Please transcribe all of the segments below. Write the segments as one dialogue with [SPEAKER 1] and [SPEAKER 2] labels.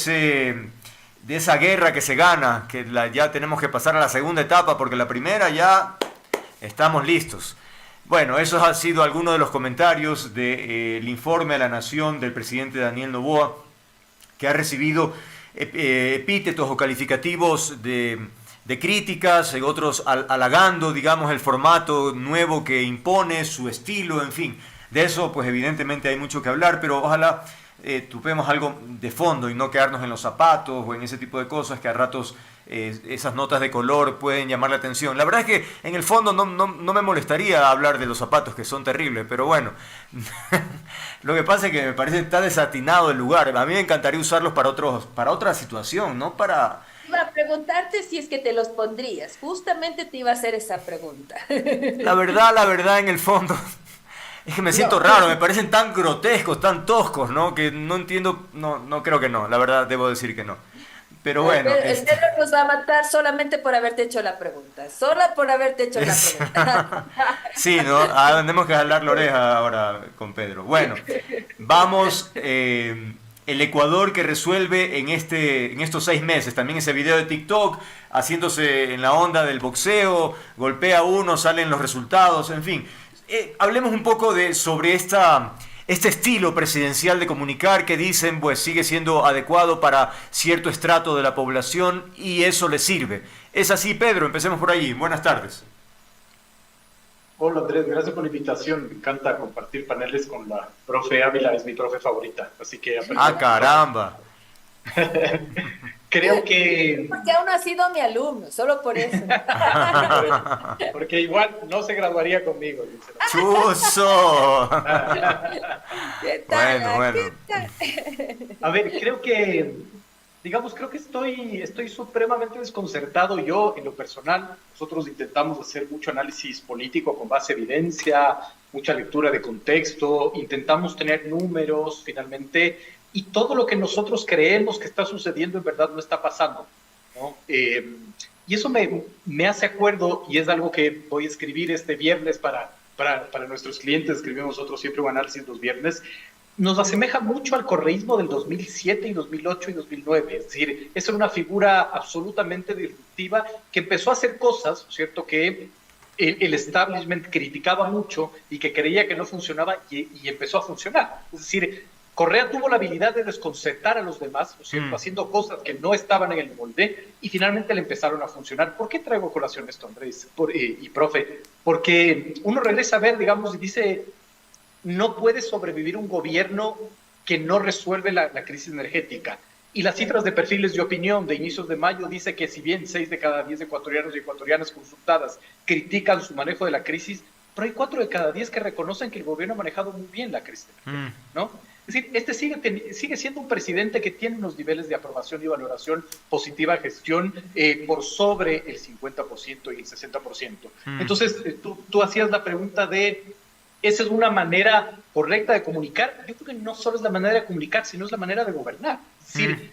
[SPEAKER 1] de esa guerra que se gana, que ya tenemos que pasar a la segunda etapa porque la primera ya estamos listos. Bueno, esos han sido algunos de los comentarios del informe a la Nación del presidente Daniel Noboa, que ha recibido epítetos o calificativos de críticas, otros halagando, digamos, el formato nuevo que impone, su estilo, en fin. De eso, pues evidentemente hay mucho que hablar, pero ojalá tupemos algo de fondo y no quedarnos en los zapatos o en ese tipo de cosas que a ratos esas notas de color pueden llamar la atención. La verdad es que en el fondo no me molestaría hablar de los zapatos, que son terribles, pero bueno, lo que pasa es que me parece que está desatinado el lugar. A mí me encantaría usarlos para otra situación, no para...
[SPEAKER 2] Iba a preguntarte si es que te los pondrías. Justamente te iba a hacer esa pregunta.
[SPEAKER 1] La verdad, en el fondo, es que me siento
[SPEAKER 2] No.
[SPEAKER 1] raro, me parecen tan grotescos, tan toscos, ¿no? Que no entiendo, no creo que no, la verdad debo decir que no. Pero bueno,
[SPEAKER 2] El Pedro nos va a matar solamente por haberte hecho la pregunta. Solo por haberte hecho la
[SPEAKER 1] es-
[SPEAKER 2] pregunta.
[SPEAKER 1] sí, ¿no? Ah, tenemos que jalar la oreja ahora con Pedro. Bueno, vamos, el Ecuador que resuelve en estos 6 meses. También ese video de TikTok, haciéndose en la onda del boxeo, golpea a uno, salen los resultados, en fin. Hablemos un poco sobre este estilo presidencial de comunicar que dicen pues sigue siendo adecuado para cierto estrato de la población y eso le sirve. Es así, Pedro, empecemos por allí. Buenas tardes.
[SPEAKER 3] Hola Andrés, gracias por la invitación. Me encanta compartir paneles con la profe Ávila, es mi profe favorita, así que aprendo
[SPEAKER 1] Ah,
[SPEAKER 3] un montón.
[SPEAKER 1] caramba.
[SPEAKER 3] Creo que,
[SPEAKER 2] Porque aún no ha sido mi alumno, solo por eso.
[SPEAKER 3] porque igual no se graduaría conmigo, sinceramente.
[SPEAKER 1] Chuzo.
[SPEAKER 2] ¿Qué tal?
[SPEAKER 1] Bueno, bueno.
[SPEAKER 2] ¿Qué tal?
[SPEAKER 3] A ver, creo que, digamos, creo que estoy supremamente desconcertado yo en lo personal. Nosotros intentamos hacer mucho análisis político con base a evidencia, mucha lectura de contexto, intentamos tener números finalmente, y todo lo que nosotros creemos que está sucediendo en verdad no está pasando, ¿no? Y eso me hace acuerdo, y es algo que voy a escribir este viernes para nuestros clientes, escribimos nosotros siempre un análisis los viernes, nos asemeja mucho al correísmo del 2007 y 2008 y 2009. Es decir, es una figura absolutamente disruptiva que empezó a hacer cosas, ¿cierto?, que el establishment criticaba mucho y que creía que no funcionaba y empezó a funcionar. Es decir, Correa tuvo la habilidad de desconcertar a los demás, ¿no es cierto?, haciendo cosas que no estaban en el molde y finalmente le empezaron a funcionar. ¿Por qué traigo a colación esto, Andrés y profe? Porque uno regresa a ver, digamos, y dice, no puede sobrevivir un gobierno que no resuelve la crisis energética. Y las cifras de perfiles de opinión de inicios de mayo dice que si bien 6 de cada 10 ecuatorianos y ecuatorianas consultadas critican su manejo de la crisis, pero hay 4 de cada 10 que reconocen que el gobierno ha manejado muy bien la crisis energética, ¿no? Es decir, este sigue siendo un presidente que tiene unos niveles de aprobación y valoración positiva de gestión por sobre el 50% y el 60%. Entonces, tú hacías la pregunta de esa es una manera correcta de comunicar. Yo creo que no solo es la manera de comunicar, sino es la manera de gobernar. Es decir,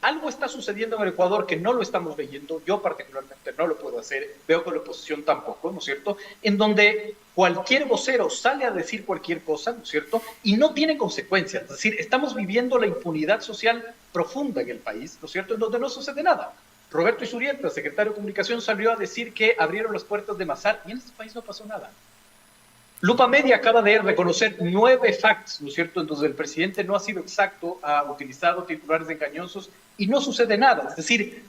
[SPEAKER 3] algo está sucediendo en el Ecuador que no lo estamos leyendo. Yo particularmente no lo puedo hacer. Veo que la oposición tampoco, ¿no es cierto? En donde cualquier vocero sale a decir cualquier cosa, ¿no es cierto? Y no tiene consecuencias. Es decir, estamos viviendo la impunidad social profunda en el país, ¿no es cierto? En donde no sucede nada. Roberto Isurieta, secretario de Comunicación, salió a decir que abrieron las puertas de Mazar y en este país no pasó nada. Lupa Media acaba de reconocer 9 facts, ¿no es cierto?, entonces el presidente no ha sido exacto, ha utilizado titulares engañosos y no sucede nada. Es decir,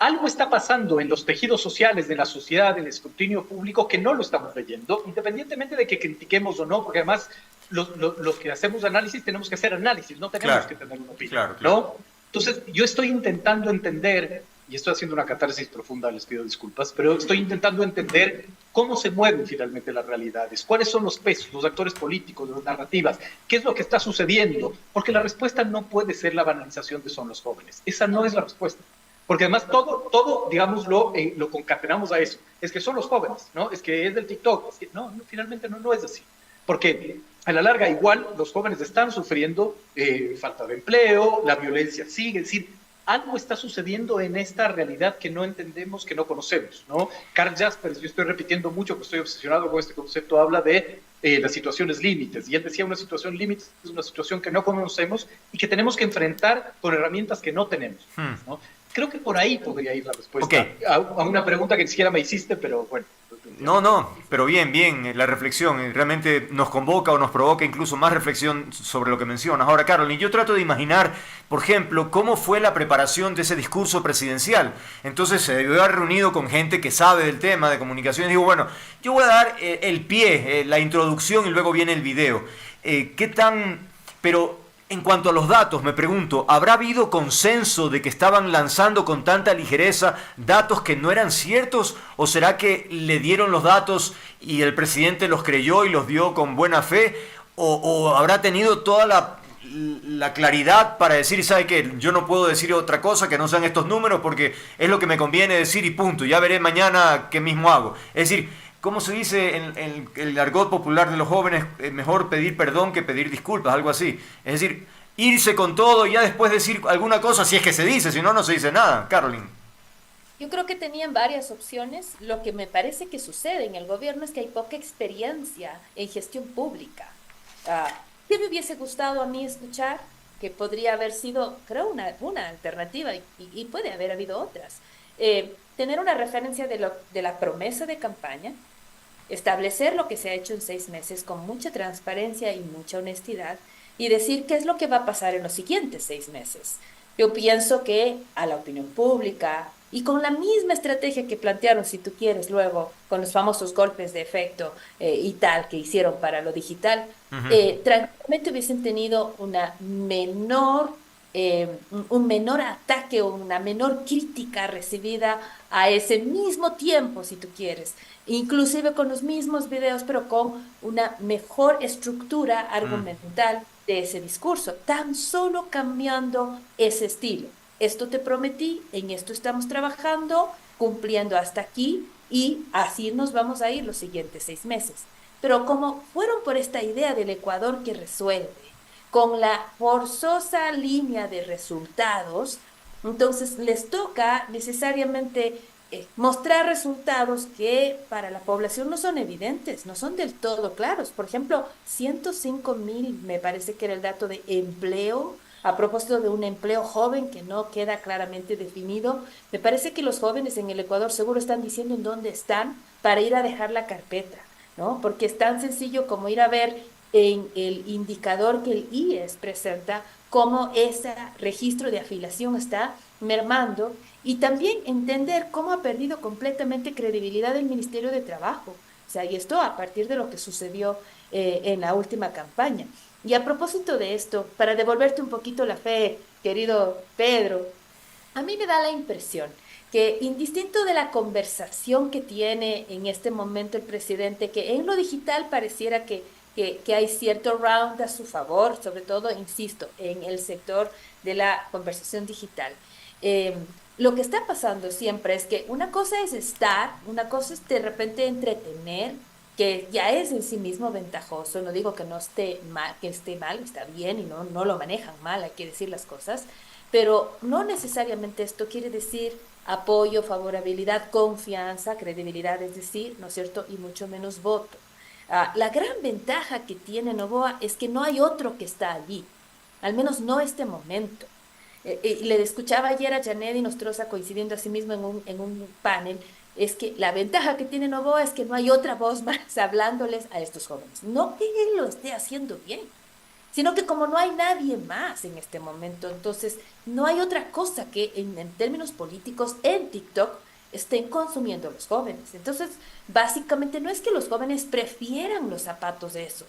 [SPEAKER 3] algo está pasando en los tejidos sociales, de la sociedad, en el escrutinio público, que no lo estamos leyendo, independientemente de que critiquemos o no, porque además los que hacemos análisis tenemos que hacer análisis, no tenemos
[SPEAKER 1] Claro,
[SPEAKER 3] que tener una opinión,
[SPEAKER 1] claro, claro.
[SPEAKER 3] ¿no? Entonces, yo estoy intentando entender, y estoy haciendo una catarsis profunda, les pido disculpas, pero estoy intentando entender cómo se mueven finalmente las realidades, cuáles son los pesos, los actores políticos, las narrativas, qué es lo que está sucediendo, porque la respuesta no puede ser la banalización de son los jóvenes. Esa no es la respuesta. Porque además todo digámoslo, lo concatenamos a eso. Es que son los jóvenes, ¿no? Es que es del TikTok. Es que finalmente no es así. Porque a la larga igual los jóvenes están sufriendo falta de empleo, la violencia sigue. Es decir, algo está sucediendo en esta realidad que no entendemos, que no conocemos, ¿no? Karl Jaspers, yo estoy repitiendo mucho que estoy obsesionado con este concepto, habla de las situaciones límites, y él decía una situación límite es una situación que no conocemos y que tenemos que enfrentar con herramientas que no tenemos, ¿no? Creo que por ahí podría ir la respuesta a una pregunta que ni siquiera me hiciste, pero bueno.
[SPEAKER 1] No, pero bien, la reflexión realmente nos convoca o nos provoca incluso más reflexión sobre lo que mencionas. Ahora, Carolyn, yo trato de imaginar, por ejemplo, cómo fue la preparación de ese discurso presidencial. Entonces se debió haber reunido con gente que sabe del tema de comunicación y digo, bueno, yo voy a dar el pie, la introducción y luego viene el video. ¿Qué tan...? Pero en cuanto a los datos, me pregunto, ¿habrá habido consenso de que estaban lanzando con tanta ligereza datos que no eran ciertos? ¿O será que le dieron los datos y el presidente los creyó y los dio con buena fe? ¿O habrá tenido toda la claridad para decir, ¿sabe qué? Yo no puedo decir otra cosa que no sean estos números porque es lo que me conviene decir y punto. Ya veré mañana qué mismo hago. Es decir, ¿cómo se dice en el argot popular de los jóvenes? Mejor pedir perdón que pedir disculpas, algo así. Es decir, irse con todo y ya después decir alguna cosa, si es que se dice, si no, no se dice nada. Carolyn.
[SPEAKER 2] Yo creo que tenían varias opciones. Lo que me parece que sucede en el gobierno es que hay poca experiencia en gestión pública. ¿Qué me hubiese gustado a mí escuchar? Que podría haber sido, creo, una alternativa y puede haber habido otras. Tener una referencia de la promesa de campaña, establecer lo que se ha hecho en 6 meses con mucha transparencia y mucha honestidad y decir qué es lo que va a pasar en los siguientes 6 meses. Yo pienso que a la opinión pública y con la misma estrategia que plantearon, si tú quieres, luego con los famosos golpes de efecto y tal que hicieron para lo digital, tranquilamente hubiesen tenido una menor un menor ataque o una menor crítica recibida a ese mismo tiempo, si tú quieres, inclusive con los mismos videos, pero con una mejor estructura argumental de ese discurso, tan solo cambiando ese estilo. Esto te prometí, en esto estamos trabajando, cumpliendo hasta aquí y así nos vamos a ir los siguientes 6 meses. Pero como fueron por esta idea del Ecuador que resuelve, con la forzosa línea de resultados, entonces les toca necesariamente mostrar resultados que para la población no son evidentes, no son del todo claros. Por ejemplo, 105.000, me parece que era el dato de empleo, a propósito de un empleo joven que no queda claramente definido. Me parece que los jóvenes en el Ecuador seguro están diciendo en dónde están para ir a dejar la carpeta, ¿no? Porque es tan sencillo como ir a ver en el indicador que el IES presenta cómo ese registro de afiliación está mermando y también entender cómo ha perdido completamente credibilidad el Ministerio de Trabajo. O sea, y esto a partir de lo que sucedió en la última campaña. Y a propósito de esto, para devolverte un poquito la fe, querido Pedro, a mí me da la impresión que indistinto de la conversación que tiene en este momento el presidente, que en lo digital pareciera que hay cierto round a su favor, sobre todo, insisto, en el sector de la conversación digital. Lo que está pasando siempre es que una cosa es una cosa es de repente entretener, que ya es en sí mismo ventajoso, no digo que no esté mal, está bien y no lo manejan mal, hay que decir las cosas, pero no necesariamente esto quiere decir apoyo, favorabilidad, confianza, credibilidad, es decir, ¿no es cierto?, y mucho menos voto. La gran ventaja que tiene Noboa es que no hay otro que está allí, al menos no este momento. Le escuchaba ayer a Janet y Nostroza coincidiendo a sí mismo en un panel, es que la ventaja que tiene Noboa es que no hay otra voz más hablándoles a estos jóvenes. No que él lo esté haciendo bien, sino que como no hay nadie más en este momento, entonces no hay otra cosa que en términos políticos en TikTok estén consumiendo los jóvenes. Entonces, básicamente no es que los jóvenes prefieran los zapatos de esos,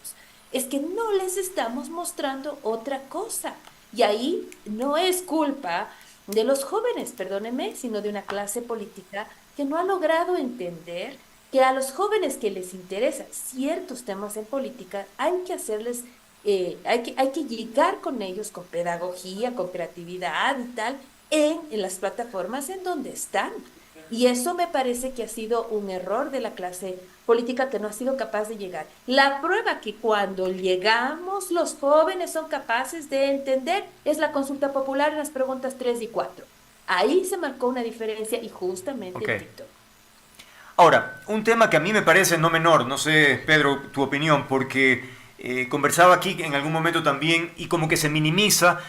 [SPEAKER 2] es que no les estamos mostrando otra cosa. Y ahí no es culpa de los jóvenes, perdónenme, sino de una clase política que no ha logrado entender que a los jóvenes que les interesan ciertos temas en política hay que hacerles, hay que llegar con ellos con pedagogía, con creatividad y tal, en las plataformas en donde están. Y eso me parece que ha sido un error de la clase política que no ha sido capaz de llegar. La prueba que cuando llegamos los jóvenes son capaces de entender es la consulta popular en las preguntas 3 y 4. Ahí se marcó una diferencia y justamente en
[SPEAKER 1] Ok.
[SPEAKER 2] TikTok.
[SPEAKER 1] Ahora, un tema que a mí me parece no menor, no sé, Pedro, tu opinión, porque conversaba aquí en algún momento también y como que se minimiza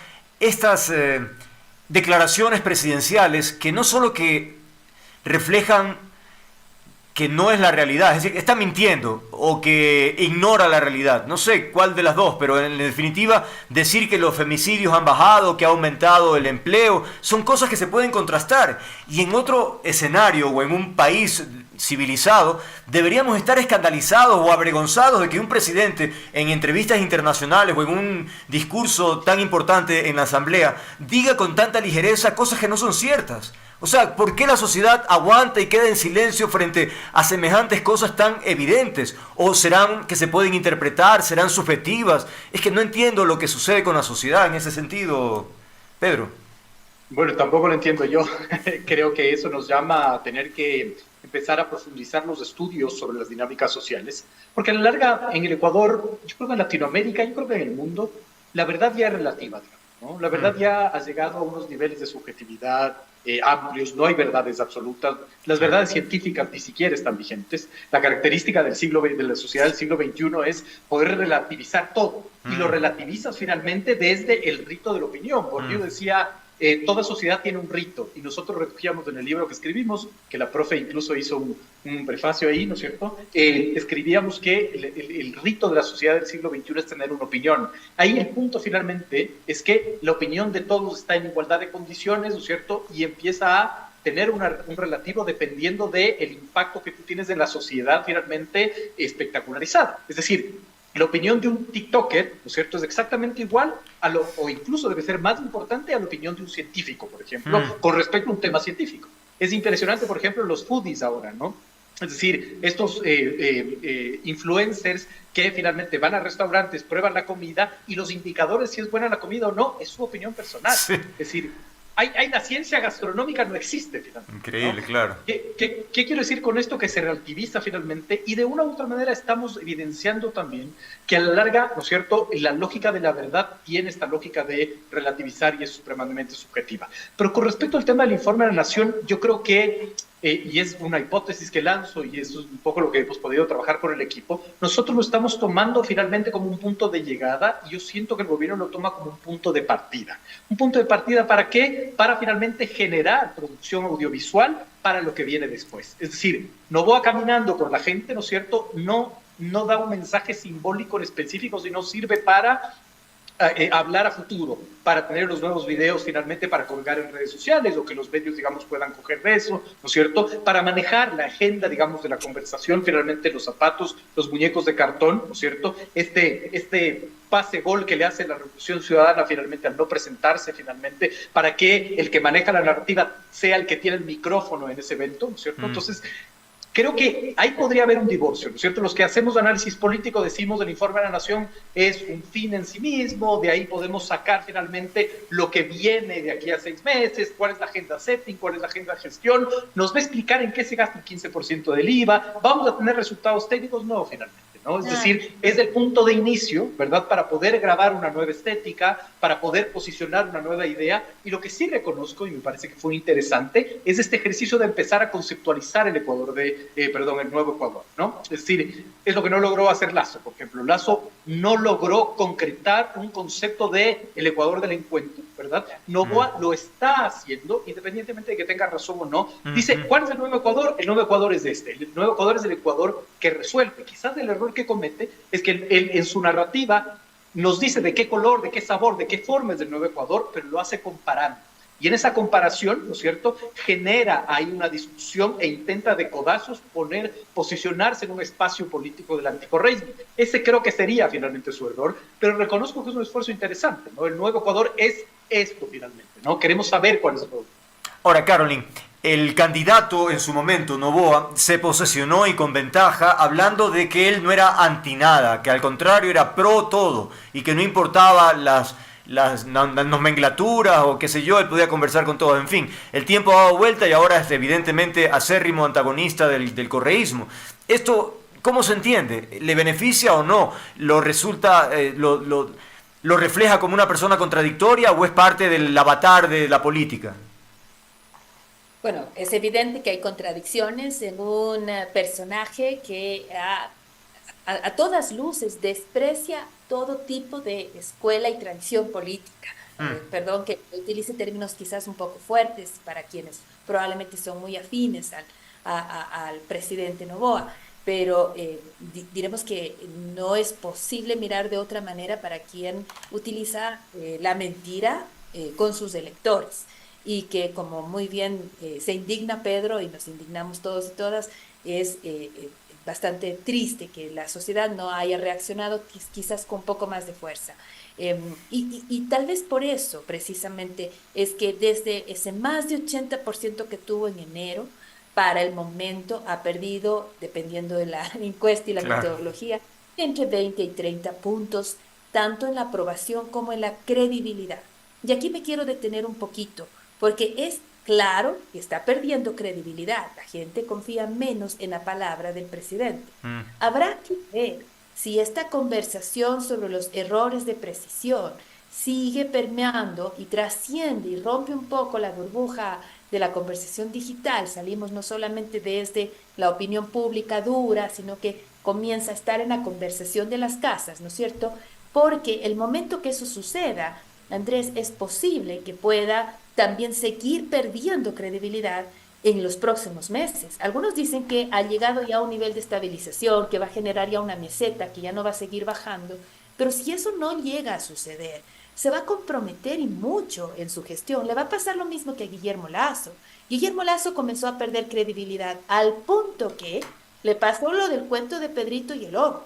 [SPEAKER 1] estas declaraciones presidenciales que no solo que reflejan que no es la realidad, es decir, está mintiendo o que ignora la realidad. No sé cuál de las dos, pero en definitiva decir que los femicidios han bajado, que ha aumentado el empleo, son cosas que se pueden contrastar. Y en otro escenario o en un país civilizado, deberíamos estar escandalizados o avergonzados de que un presidente en entrevistas internacionales o en un discurso tan importante en la asamblea diga con tanta ligereza cosas que no son ciertas. O sea, ¿por qué la sociedad aguanta y queda en silencio frente a semejantes cosas tan evidentes? ¿O serán que se pueden interpretar, serán subjetivas? Es que no entiendo lo que sucede con la sociedad en ese sentido, Pedro.
[SPEAKER 3] Bueno, tampoco lo entiendo yo. Creo que eso nos llama a tener que empezar a profundizar los estudios sobre las dinámicas sociales, porque a la larga en el Ecuador, yo creo que en Latinoamérica, yo creo que en el mundo, la verdad ya es relativa, digamos, ¿no? La verdad ya ha llegado a unos niveles de subjetividad amplios, no hay verdades absolutas, las verdades científicas ni siquiera están vigentes. La característica de la sociedad del siglo XXI es poder relativizar todo, y lo relativizas finalmente desde el rito de la opinión. Bourdieu decía, toda sociedad tiene un rito, y nosotros recogíamos en el libro que escribimos, que la profe incluso hizo un prefacio ahí, ¿no es cierto? Escribíamos que el rito de la sociedad del siglo XXI es tener una opinión. Ahí el punto finalmente es que la opinión de todos está en igualdad de condiciones, ¿no es cierto? Y empieza a tener un relativo dependiendo del impacto que tú tienes en la sociedad finalmente espectacularizada. Es decir, la opinión de un TikToker, ¿no es cierto?, es exactamente igual o incluso debe ser más importante a la opinión de un científico, por ejemplo, con respecto a un tema científico. Es impresionante, por ejemplo, los foodies ahora, ¿no? Es decir, estos influencers que finalmente van a restaurantes, prueban la comida y los indicadores si es buena la comida o no es su opinión personal.
[SPEAKER 1] Sí.
[SPEAKER 3] Es decir, la ciencia gastronómica no existe finalmente.
[SPEAKER 1] Increíble,
[SPEAKER 3] ¿no?
[SPEAKER 1] claro.
[SPEAKER 3] ¿Qué quiero decir con esto? Que se relativiza finalmente y de una u otra manera estamos evidenciando también que a la larga, ¿no es cierto?, la lógica de la verdad tiene esta lógica de relativizar y es supremamente subjetiva. Pero con respecto al tema del informe de la Nación, yo creo que y es una hipótesis que lanzo y eso es un poco lo que hemos podido trabajar con el equipo, nosotros lo estamos tomando finalmente como un punto de llegada y yo siento que el gobierno lo toma como un punto de partida. ¿Un punto de partida para qué? Para finalmente generar producción audiovisual para lo que viene después. Es decir, Noboa caminando con la gente, ¿no es cierto?, no da un mensaje simbólico en específico, sino sirve para hablar a futuro, para tener los nuevos videos finalmente para colgar en redes sociales o que los medios, digamos, puedan coger de eso, ¿no es cierto? Para manejar la agenda, digamos, de la conversación, finalmente los zapatos, los muñecos de cartón, ¿no es cierto? Este pase-gol que le hace la Revolución Ciudadana finalmente al no presentarse finalmente, para que el que maneja la narrativa sea el que tiene el micrófono en ese evento, ¿no es cierto? Entonces, creo que ahí podría haber un divorcio, ¿no es cierto? Los que hacemos análisis político decimos el informe de la Nación es un fin en sí mismo, de ahí podemos sacar finalmente lo que viene de aquí a 6 meses, cuál es la agenda setting, cuál es la agenda gestión, nos va a explicar en qué se gasta el 15% del IVA, vamos a tener resultados técnicos, no, finalmente. ¿No? Es decir, es el punto de inicio, ¿verdad?, para poder grabar una nueva estética, para poder posicionar una nueva idea, y lo que sí reconozco, y me parece que fue interesante, es este ejercicio de empezar a conceptualizar el Ecuador el nuevo Ecuador, ¿no? Es decir, es lo que no logró hacer Lazo, por ejemplo. Lazo no logró concretar un concepto de el Ecuador del encuentro, ¿verdad? Noboa lo está haciendo, independientemente de que tenga razón o no. Dice, ¿cuál es el nuevo Ecuador? El nuevo Ecuador es este. El nuevo Ecuador es el Ecuador que resuelve. Quizás el error que comete es que él en su narrativa nos dice de qué color, de qué sabor, de qué forma es el nuevo Ecuador, pero lo hace comparando. Y en esa comparación, ¿no es cierto?, genera ahí una discusión e intenta de codazos posicionarse en un espacio político del anticorreísmo. Ese creo que sería finalmente su error, pero reconozco que es un esfuerzo interesante, ¿no? El nuevo Ecuador es esto finalmente, ¿no? Queremos saber cuál es el nuevo.
[SPEAKER 1] Ahora, Caroline, el candidato en su momento, Noboa, se posesionó y con ventaja hablando de que él no era anti nada, que al contrario era pro todo y que no importaba las nomenclaturas o qué sé yo, él podía conversar con todos. En fin, el tiempo ha dado vuelta y ahora es evidentemente acérrimo antagonista del correísmo. Esto, ¿cómo se entiende? ¿Le beneficia o no? ¿Lo refleja como una persona contradictoria o es parte del avatar de la política?
[SPEAKER 2] Bueno, es evidente que hay contradicciones en un personaje que a todas luces desprecia todo tipo de escuela y tradición política.
[SPEAKER 1] Mm,
[SPEAKER 2] Perdón que utilice términos quizás un poco fuertes para quienes probablemente son muy afines al presidente Noboa, pero diremos que no es posible mirar de otra manera para quien utiliza la mentira con sus electores y que como muy bien se indigna Pedro y nos indignamos todos y todas, es bastante triste que la sociedad no haya reaccionado quizás con un poco más de fuerza. Y tal vez por eso, precisamente, es que desde ese más de 80% que tuvo en enero, para el momento ha perdido, dependiendo de la encuesta y la
[SPEAKER 1] claro.
[SPEAKER 2] metodología, entre 20 y 30 puntos, tanto en la aprobación como en la credibilidad. Y aquí me quiero detener un poquito, porque es claro que está perdiendo credibilidad. La gente confía menos en la palabra del presidente.
[SPEAKER 1] Mm.
[SPEAKER 2] Habrá que ver si esta conversación sobre los errores de precisión sigue permeando y trasciende y rompe un poco la burbuja de la conversación digital. Salimos no solamente desde la opinión pública dura, sino que comienza a estar en la conversación de las casas, ¿no es cierto? Porque el momento que eso suceda, Andrés, es posible que pueda también seguir perdiendo credibilidad en los próximos meses. Algunos dicen que ha llegado ya a un nivel de estabilización, que va a generar ya una meseta, que ya no va a seguir bajando, pero si eso no llega a suceder, se va a comprometer y mucho en su gestión. Le va a pasar lo mismo que a Guillermo Lasso. Guillermo Lasso comenzó a perder credibilidad al punto que le pasó lo del cuento de Pedrito y el lobo.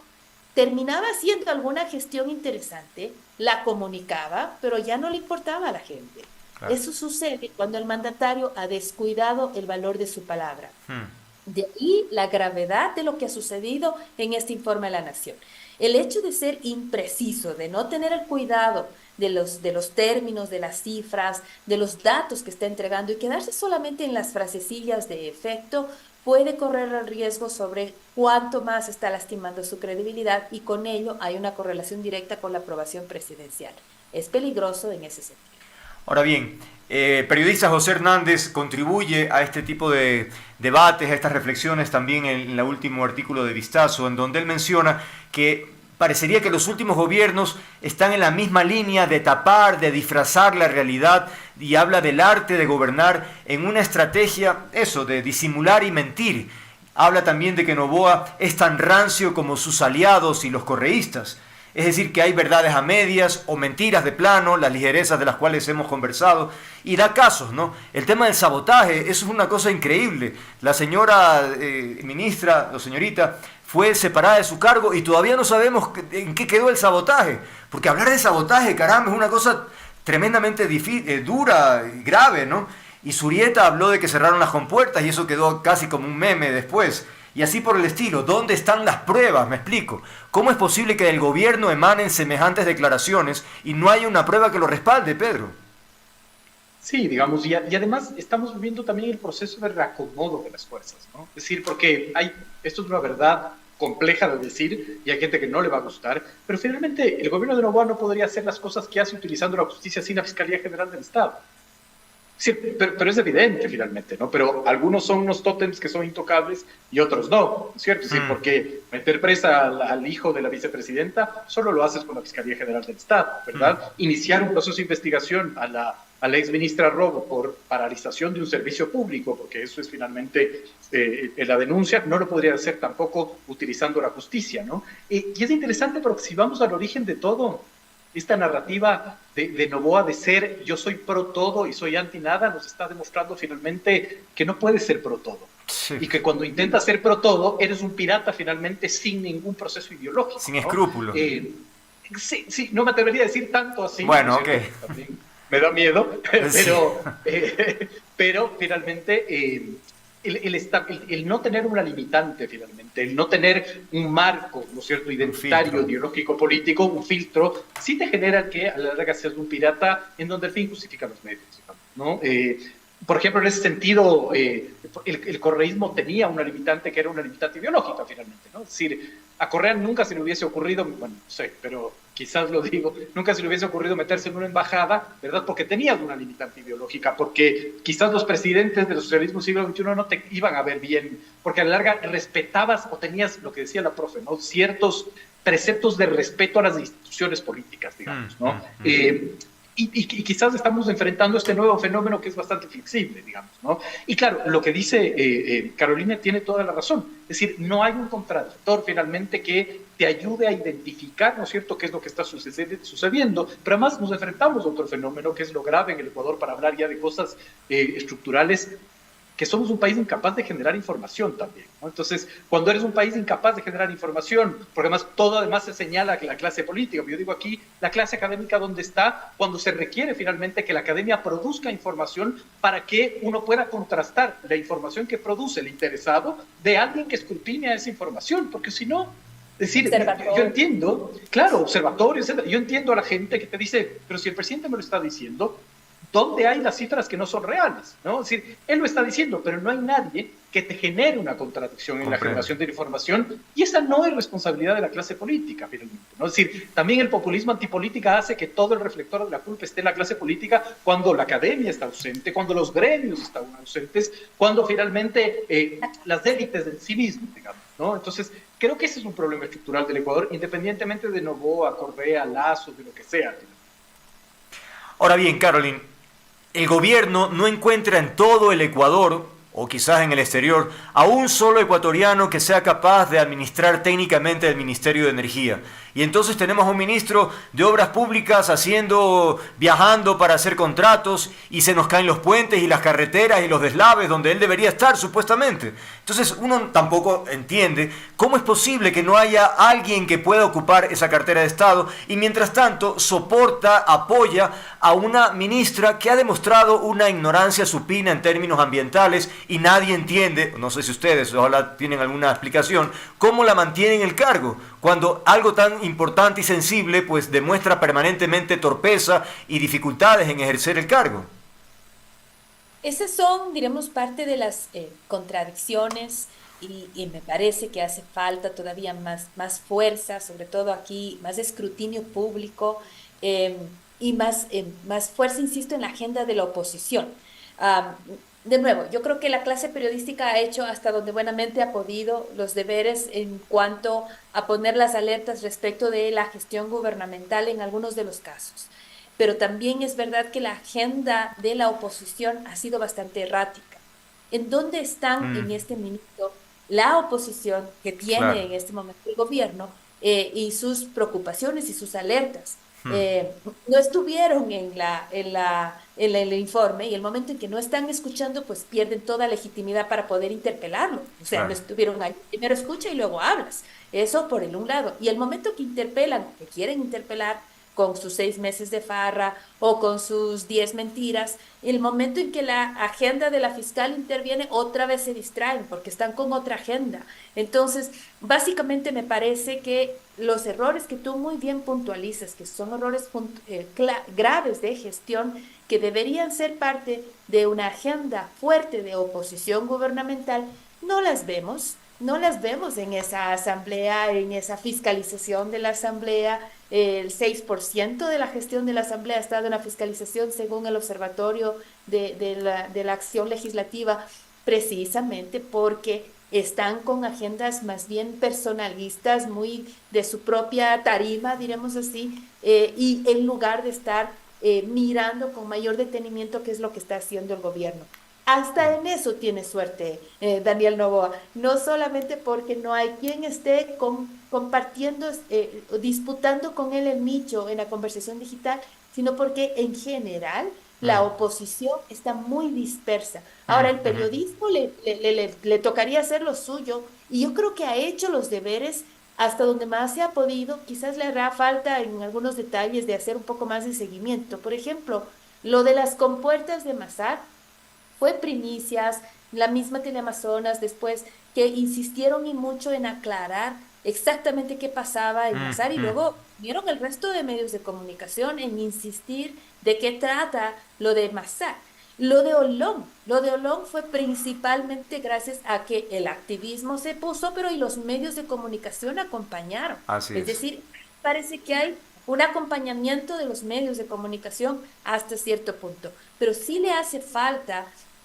[SPEAKER 2] Terminaba haciendo alguna gestión interesante, la comunicaba, pero ya no le importaba a la gente.
[SPEAKER 1] Claro.
[SPEAKER 2] Eso sucede cuando el mandatario ha descuidado el valor de su palabra.
[SPEAKER 1] Mm.
[SPEAKER 2] De ahí la gravedad de lo que ha sucedido en este informe de la Nación. El hecho de ser impreciso, de no tener el cuidado de los términos, de las cifras, de los datos que está entregando y quedarse solamente en las frasecillas de efecto, puede correr el riesgo sobre cuánto más está lastimando su credibilidad y con ello hay una correlación directa con la aprobación presidencial. Es peligroso en ese sentido.
[SPEAKER 1] Ahora bien, periodista José Hernández contribuye a este tipo de debates, a estas reflexiones también en el último artículo de Vistazo, en donde él menciona que parecería que los últimos gobiernos están en la misma línea de tapar, de disfrazar la realidad, y habla del arte de gobernar en una estrategia, eso, de disimular y mentir. Habla también de que Noboa es tan rancio como sus aliados y los correístas. Es decir, que hay verdades a medias o mentiras de plano, las ligerezas de las cuales hemos conversado, y da casos, ¿no? El tema del sabotaje, eso es una cosa increíble. La señora ministra, o señorita, fue separada de su cargo y todavía no sabemos en qué quedó el sabotaje. Porque hablar de sabotaje, caramba, es una cosa tremendamente dura y grave, ¿no? Y Zurieta habló de que cerraron las compuertas y eso quedó casi como un meme después. Y así por el estilo. ¿Dónde están las pruebas? Me explico. ¿Cómo es posible que del gobierno emanen semejantes declaraciones y no haya una prueba que lo respalde, Pedro?
[SPEAKER 3] Sí, digamos, y además estamos viviendo también el proceso de reacomodo de las fuerzas, ¿no? Es decir, porque esto es una verdad compleja de decir y hay gente que no le va a gustar, pero finalmente el gobierno de Noboa no podría hacer las cosas que hace utilizando la justicia sin la Fiscalía General del Estado. Sí, pero es evidente finalmente, ¿no? Pero algunos son unos tótems que son intocables y otros no, ¿es cierto? Es decir, porque meter presa al hijo de la vicepresidenta solo lo haces con la Fiscalía General del Estado, ¿verdad? Iniciar un proceso de investigación a la ex ministra Robo por paralización de un servicio público, porque eso es finalmente la denuncia, no lo podría hacer tampoco utilizando la justicia, ¿no? Y es interesante porque si vamos al origen de todo, esta narrativa de Noboa de ser yo soy pro todo y soy anti nada nos está demostrando finalmente que no puedes ser pro todo. Sí. Y que cuando intentas ser pro todo eres un pirata finalmente sin ningún proceso ideológico.
[SPEAKER 1] Sin
[SPEAKER 3] ¿no?
[SPEAKER 1] escrúpulos.
[SPEAKER 3] Sí, no me atrevería a decir tanto así.
[SPEAKER 1] Bueno, ok.
[SPEAKER 3] También me da miedo, pero finalmente el no tener una limitante finalmente, el no tener un marco, ¿no es cierto?, identitario, ideológico, político, un filtro, sí te genera que a la larga seas un pirata en donde el fin justifica los medios, ¿no? por ejemplo, en ese sentido, el correísmo tenía una limitante que era una limitante ideológica, finalmente, ¿no? Es decir, a Correa nunca se le hubiese ocurrido, bueno, no sé, pero quizás lo digo, nunca se le hubiese ocurrido meterse en una embajada, ¿verdad? Porque tenía una limitante ideológica, porque quizás los presidentes del socialismo siglo XXI no te iban a ver bien, porque a la larga respetabas o tenías, lo que decía la profe, ¿no? Ciertos preceptos de respeto a las instituciones políticas, digamos, ¿no? Y quizás estamos enfrentando este nuevo fenómeno que es bastante flexible, digamos, ¿no? Y claro, lo que dice Carolina tiene toda la razón. Es decir, no hay un contradictor finalmente que te ayude a identificar, ¿no es cierto?, qué es lo que está sucediendo. Pero además nos enfrentamos a otro fenómeno que es lo grave en el Ecuador, para hablar ya de cosas estructurales, que somos un país incapaz de generar información también, ¿no? Entonces, cuando eres un país incapaz de generar información, porque además todo además se señala que la clase política, yo digo aquí, la clase académica, ¿dónde está? Cuando se requiere finalmente que la academia produzca información para que uno pueda contrastar la información que produce el interesado de alguien que escrutina esa información, porque si no, es decir, yo entiendo, claro, observatorios, yo entiendo a la gente que te dice, pero si el presidente me lo está diciendo, ¿dónde hay las cifras que no son reales? ¿No? Es decir, él lo está diciendo, pero no hay nadie que te genere una contradicción en la generación de la información, y esa no es responsabilidad de la clase política, finalmente, ¿no? Es decir, también el populismo antipolítica hace que todo el reflector de la culpa esté en la clase política cuando la academia está ausente, cuando los gremios están ausentes, cuando finalmente las élites en sí mismas, digamos, ¿no? Entonces, creo que ese es un problema estructural del Ecuador, independientemente de Noboa, Correa, Lazo, de lo que sea.
[SPEAKER 1] Ahora bien, Caroline, el gobierno no encuentra en todo el Ecuador, o quizás en el exterior, a un solo ecuatoriano que sea capaz de administrar técnicamente el Ministerio de Energía. Y entonces tenemos a un ministro de Obras Públicas viajando para hacer contratos, y se nos caen los puentes y las carreteras y los deslaves donde él debería estar supuestamente. Entonces uno tampoco entiende cómo es posible que no haya alguien que pueda ocupar esa cartera de Estado, y mientras tanto apoya a una ministra que ha demostrado una ignorancia supina en términos ambientales, y nadie entiende, no sé si ustedes ojalá tienen alguna explicación, cómo la mantienen en el cargo, cuando algo tan importante y sensible pues demuestra permanentemente torpeza y dificultades en ejercer el cargo.
[SPEAKER 2] Esas son, diremos, parte de las contradicciones, y me parece que hace falta todavía más fuerza, sobre todo aquí, más escrutinio público, eh, y más fuerza, insisto, en la agenda de la oposición. De nuevo, yo creo que la clase periodística ha hecho hasta donde buenamente ha podido los deberes en cuanto a poner las alertas respecto de la gestión gubernamental en algunos de los casos. Pero también es verdad que la agenda de la oposición ha sido bastante errática. ¿En dónde están en este minuto la oposición que tiene en este momento el gobierno, y sus preocupaciones y sus alertas? No estuvieron en el informe, y el momento en que no están escuchando, pues pierden toda legitimidad para poder interpelarlo. O sea, no estuvieron ahí. Primero escucha y luego hablas. Eso por el un lado. Y el momento que interpelan, que quieren interpelar con sus 6 meses de farra o con sus 10 mentiras, el momento en que la agenda de la fiscal interviene, otra vez se distraen porque están con otra agenda. Entonces, básicamente me parece que los errores que tú muy bien puntualizas, que son errores graves de gestión, que deberían ser parte de una agenda fuerte de oposición gubernamental, no las vemos. No las vemos en esa asamblea, en esa fiscalización de la asamblea. El 6% de la gestión de la asamblea ha estado en la fiscalización, según el Observatorio de la Acción Legislativa, precisamente porque están con agendas más bien personalistas, muy de su propia tarima, diremos así, y en lugar de estar mirando con mayor detenimiento qué es lo que está haciendo el gobierno. Hasta en eso tiene suerte Daniel Noboa, no solamente porque no hay quien esté compartiendo, disputando con él el nicho en la conversación digital, sino porque en general la oposición está muy dispersa. Ahora, el periodismo le tocaría hacer lo suyo, y yo creo que ha hecho los deberes hasta donde más se ha podido. Quizás le hará falta en algunos detalles de hacer un poco más de seguimiento. Por ejemplo, lo de las compuertas de Masar fue primicias, la misma Teleamazonas después, que insistieron y mucho en aclarar exactamente qué pasaba en Masar, y luego vieron el resto de medios de comunicación en insistir de qué trata lo de Masar. Lo de Olón fue principalmente gracias a que el activismo se puso, pero y los medios de comunicación acompañaron.
[SPEAKER 1] Así
[SPEAKER 2] Es
[SPEAKER 1] es.
[SPEAKER 2] decir, parece que hay un acompañamiento de los medios de comunicación hasta cierto punto, pero sí le hace falta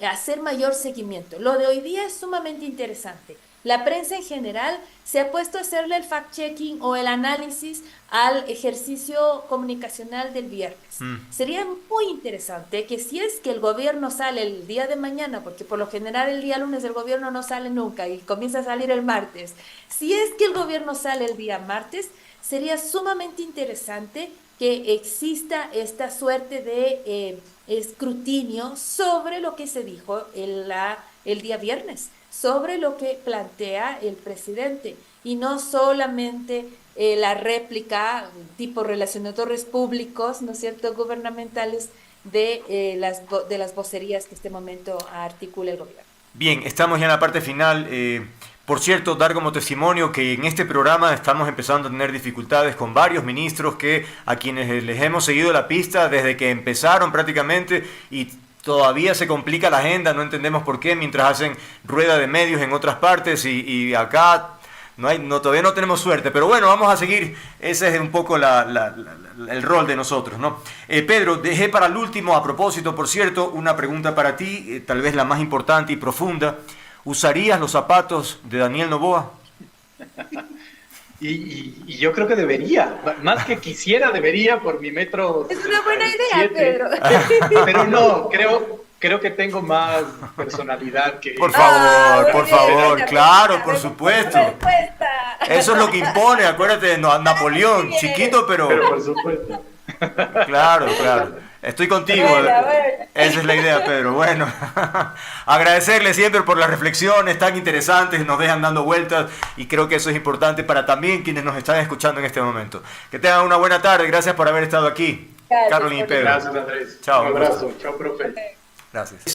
[SPEAKER 2] hacer mayor seguimiento. Lo de hoy día es sumamente interesante. La prensa en general se ha puesto a hacerle el fact-checking o el análisis al ejercicio comunicacional del viernes.
[SPEAKER 1] Mm.
[SPEAKER 2] Sería muy interesante que si es que el gobierno sale el día de mañana, porque por lo general el día lunes el gobierno no sale nunca y comienza a salir el martes, si es que el gobierno sale el día martes, sería sumamente interesante que exista esta suerte de escrutinio sobre lo que se dijo el día viernes, sobre lo que plantea el presidente y no solamente la réplica tipo relacionadores públicos, ¿no es cierto?, gubernamentales de las vocerías que este momento articula el gobierno.
[SPEAKER 1] Bien, estamos ya en la parte final. Por cierto, dar como testimonio que en este programa estamos empezando a tener dificultades con varios ministros que a quienes les hemos seguido la pista desde que empezaron prácticamente y todavía se complica la agenda, no entendemos por qué, mientras hacen rueda de medios en otras partes y acá todavía no tenemos suerte, pero bueno, vamos a seguir, ese es un poco el rol de nosotros, ¿no? Pedro, dejé para el último, a propósito, por cierto, una pregunta para ti, tal vez la más importante y profunda. ¿Usarías los zapatos de Daniel Noboa?
[SPEAKER 3] Y yo creo que debería, más que quisiera, debería por mi metro.
[SPEAKER 2] Es una buena idea,
[SPEAKER 3] 67.
[SPEAKER 2] Pedro.
[SPEAKER 3] Pero no, creo que tengo más personalidad que...
[SPEAKER 1] Por favor, por favor,
[SPEAKER 2] Venga,
[SPEAKER 1] claro,
[SPEAKER 2] venga,
[SPEAKER 1] por
[SPEAKER 2] venga,
[SPEAKER 1] supuesto.
[SPEAKER 2] respuesta.
[SPEAKER 1] Eso es lo que impone, acuérdate de Napoleón,
[SPEAKER 2] Bien.
[SPEAKER 1] chiquito,
[SPEAKER 3] Pero por supuesto.
[SPEAKER 1] Claro, claro. Estoy contigo.
[SPEAKER 2] Buena.
[SPEAKER 1] Esa es la idea, Pedro. Bueno, agradecerle siempre por las reflexiones tan interesantes, nos dejan dando vueltas y creo que eso es importante para también quienes nos están escuchando en este momento. Que tengan una buena tarde, gracias por haber estado aquí.
[SPEAKER 2] Gracias,
[SPEAKER 1] Carolina y Pedro.
[SPEAKER 3] Gracias, Andrés.
[SPEAKER 1] Chao.
[SPEAKER 3] Un abrazo. Chao, profe.
[SPEAKER 1] Gracias.